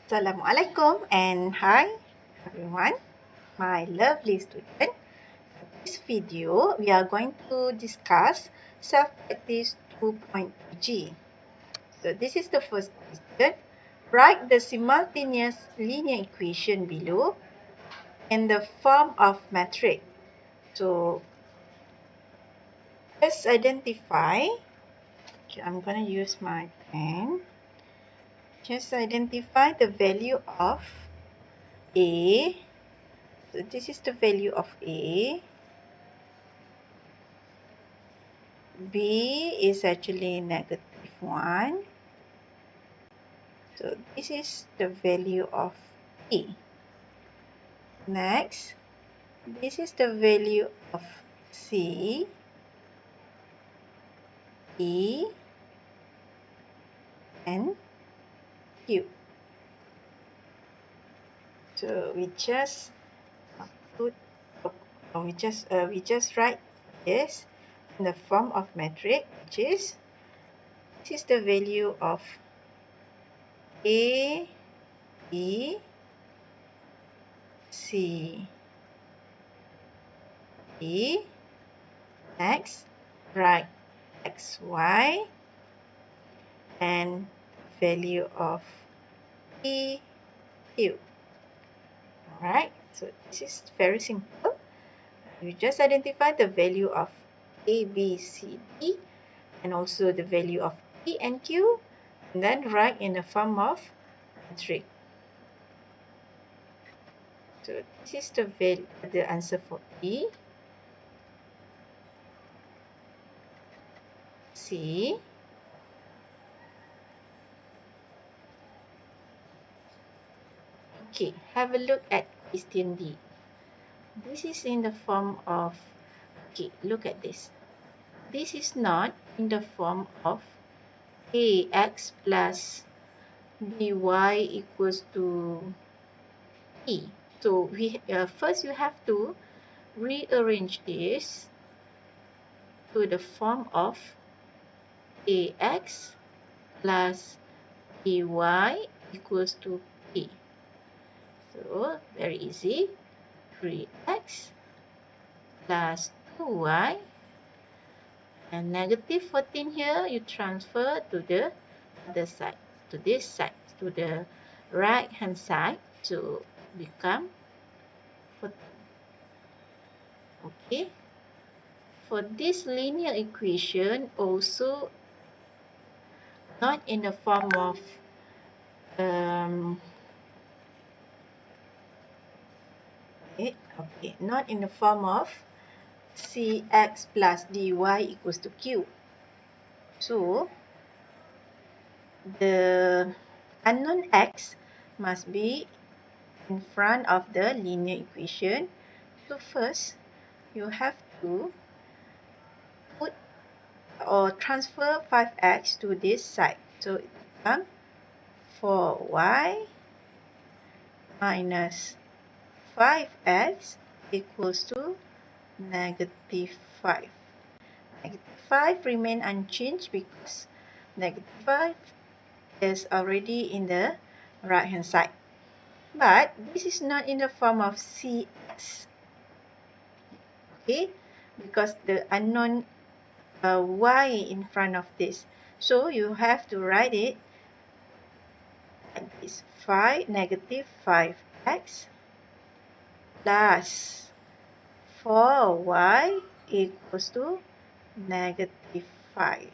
Assalamualaikum and hi everyone, my lovely student. In this video, we are going to discuss self-practice 2.g. So this is the first question. Write the simultaneous linear equation below in the form of matrix. So first identify, I'm going to use my pen. Just identify the value of A. So this is the value of A. B is actually -1. So this is the value of B. Next, this is the value of C, E, and Q. So we just write this in the form of matrix, which is this is the value of A, B, C, E. Next, write X, Y, and value of P, Q. Alright, so this is very simple. You just identify the value of A, B, C, D, and also the value of P and Q, and then write in the form of matrix. So this is the answer for B, C, okay, have a look at question D. This is in the form of, okay, look at this. This is not in the form of ax plus by equals to e. So first you have to rearrange this to the form of ax plus by equals to p. So very easy. 3x plus 2y, and -14 here you transfer to the other side, to this side, to the right hand side, to become 14. Okay, for this linear equation also not in the form of not in the form of cx plus dy equals to q. So the unknown x must be in front of the linear equation. So first you have to put or transfer 5x to this side. So it becomes 4y minus 5x equals to -5. -5 remain unchanged because -5 is already in the right hand side. But this is not in the form of cx. Okay, because the unknown y in front of this. So you have to write it like this: -5x plus 4y equals to -5.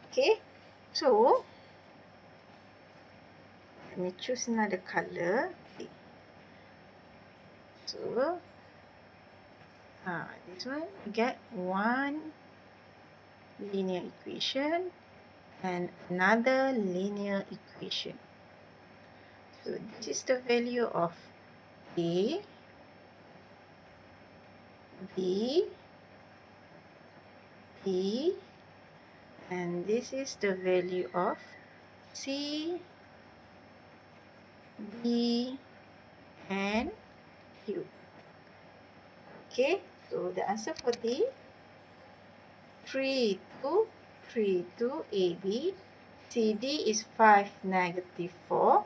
Okay, so let me choose another color. Okay. So this one, we get one linear equation and another linear equation. So this is the value of A, B, P, and this is the value of C, D, and Q. Okay, so the answer for D, 3, 2, 3, 2, AB, CD is 5, negative 4.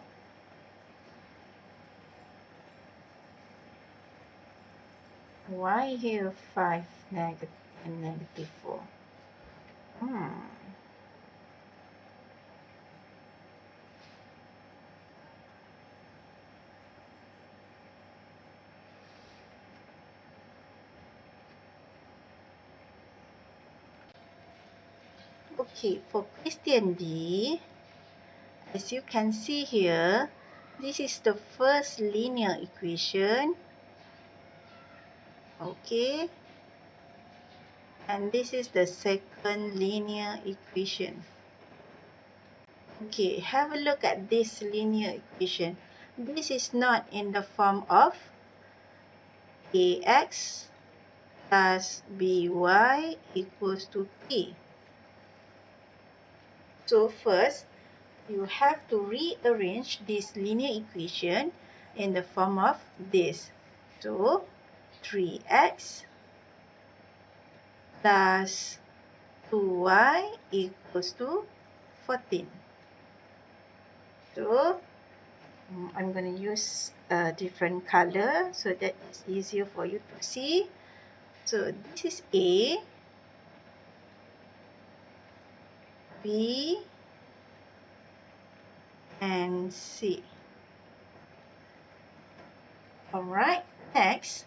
Why here 5, negative and negative 4? Okay, for question D, as you can see here, this is the first linear equation. Okay, and this is the second linear equation. Okay, have a look at this linear equation. This is not in the form of ax plus by equals to p. So first, you have to rearrange this linear equation in the form of this. So 3x plus 2y equals to 14. So I'm going to use a different color so that it's easier for you to see. So this is A, B, and C. Alright, next,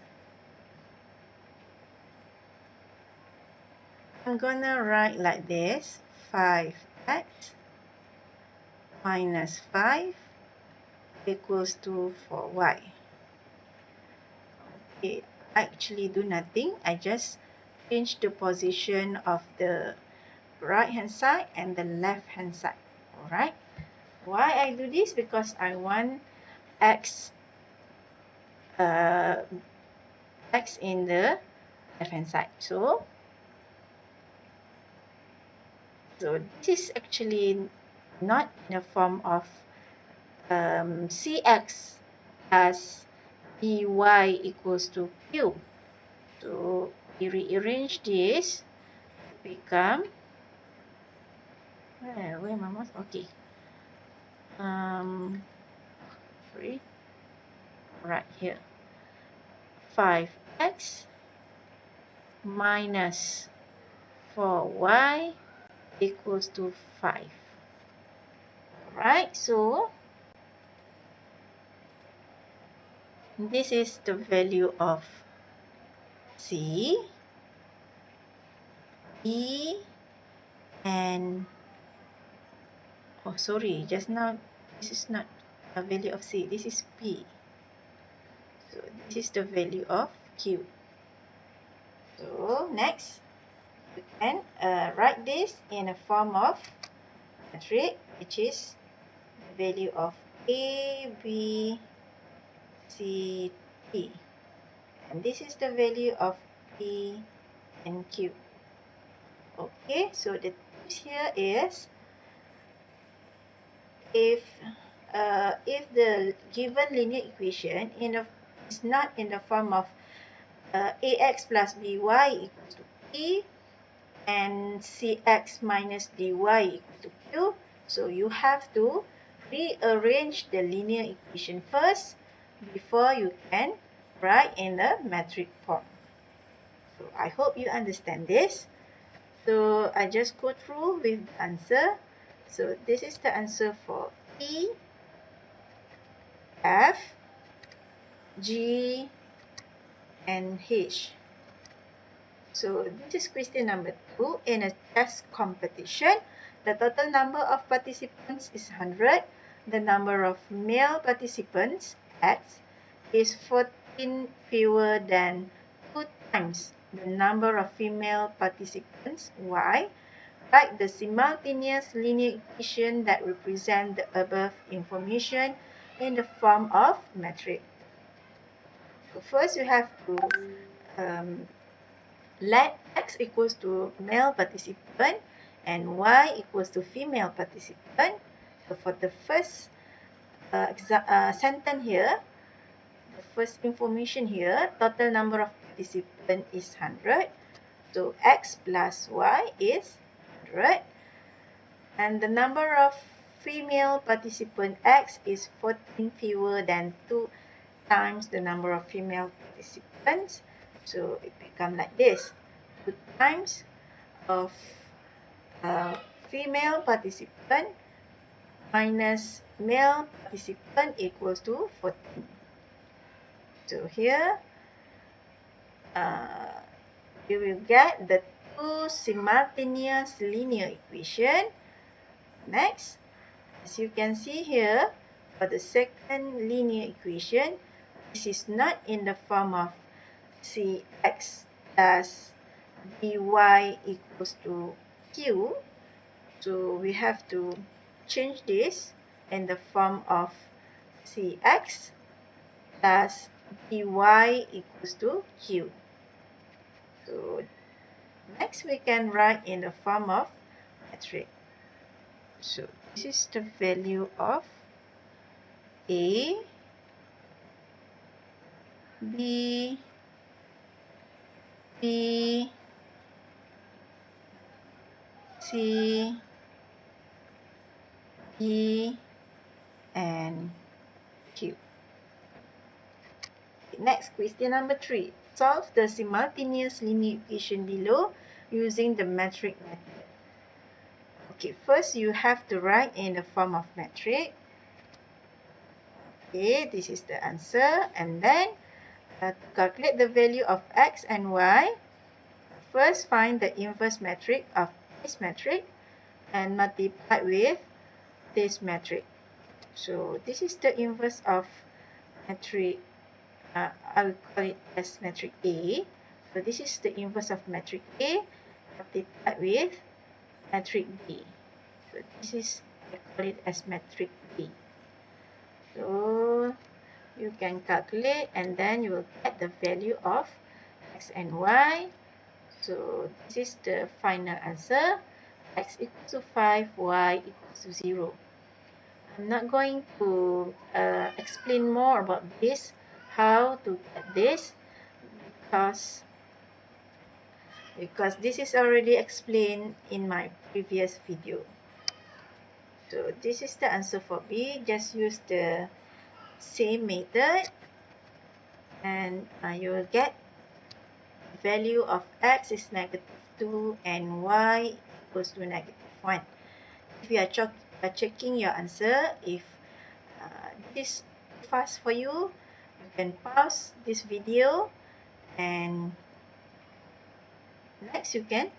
I'm gonna write like this, 5x minus 5 equals to 4y. Okay, I actually do nothing. I just change the position of the right hand side and the left hand side. Alright, why I do this? Because I want x in the left hand side. So this is actually not in the form of cx plus by equals to q. So we rearrange this to become where my mouse? Okay. Right here. 5x minus 4y equals to 5. Right, so this is the value of C, E, and oh sorry, just now this is not a value of C, this is P. So this is the value of Q. So next, you can write this in a form of matrix, which is the value of A, B, C, T. And this is the value of P and Q. Okay, so the tips here is if the given linear equation is not in the form of ax plus by equals to p and cx minus dy equals to q, so you have to rearrange the linear equation first before you can write in the metric form. So I hope you understand this. So I just go through with the answer. So this is the answer for E, F, G, and H. So this is question number 2. In a chess competition, the total number of participants is 100. The number of male participants, X, is 14 fewer than 2 times the number of female participants, Y. Write the simultaneous linear equation that represent the above information in the form of matrix. So first you have to let X equals to male participant and Y equals to female participant. So for the first sentence here, the first information here, total number of participants is 100. So X plus Y is 100. And the number of female participant X is 14 fewer than 2 times the number of female participants. So it becomes like this. 2 times of female participant minus male participant equals to 14. So here you will get the two simultaneous linear equation. Next, as you can see here, for the second linear equation, this is not in the form of Cx plus dy equals to q. So we have to change this in the form of Cx plus dy equals to q. So next we can write in the form of matrix. So this is the value of A, B, B, C, E, and Q. Next, question number 3. Solve the simultaneous linear equation below using the metric method. Okay, first you have to write in the form of metric. Okay, this is the answer. And then to calculate the value of x and y, first find the inverse metric of this metric and multiply with this metric. So this is the inverse of metric, I will call it as metric A. So this is the inverse of metric A multiplied with metric B. So this is, I call it as metric B. So you can calculate and then you will get the value of x and y. So this is the final answer. X equals to 5, y equals to 0. I'm not going to explain more about this, how to get this, because this is already explained in my previous video. So this is the answer for B. Just use the same method and you will get the value of x is -2 and y equals to -1. If you are checking your answer, if this is too fast for you, you can pause this video and next you can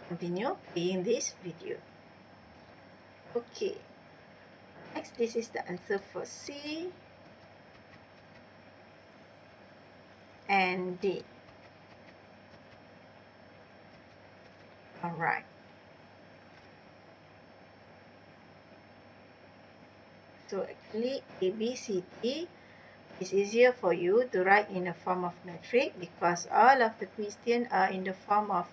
continue playing this video. Okay, next this is the answer for C and D. Alright. So actually A, B, C, D is easier for you to write in the form of metric because all of the questions are in the form of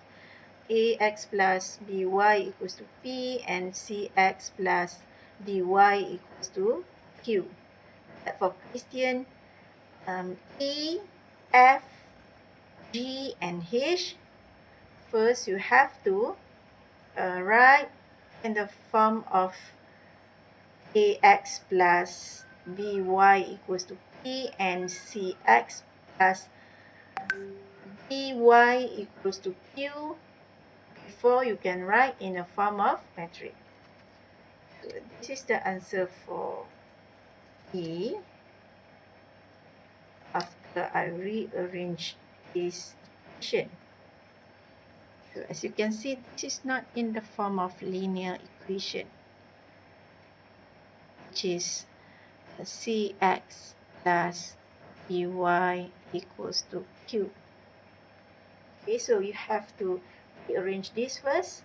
ax plus by equals to p and cx plus dy equals to q. But for question E, F, G, and H, first you have to write in the form of ax plus by equals to p and cx plus dy equals to q before you can write in a form of metric. So this is the answer for E. After I rearrange this equation. So as you can see, this is not in the form of linear equation, which is cx plus dy equals to q. Okay, so you have to rearrange this first,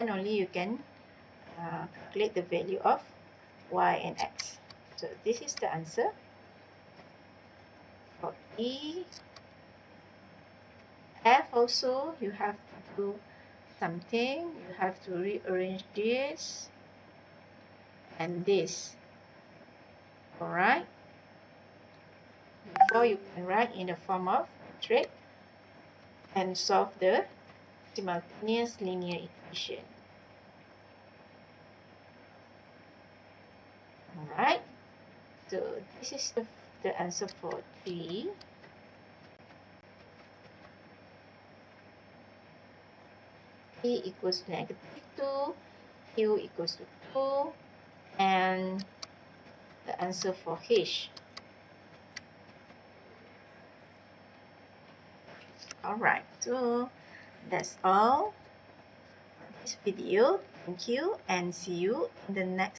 and only you can calculate the value of y and x. So this is the answer for E. F also, you have to do something. You have to rearrange this and this. Alright? Before you can write in the form of metric and solve the simultaneous linear equation. So this is the answer for 3. P equals to -2, Q equals to 2, and the answer for H. Alright, so that's all for this video. Thank you and see you in the next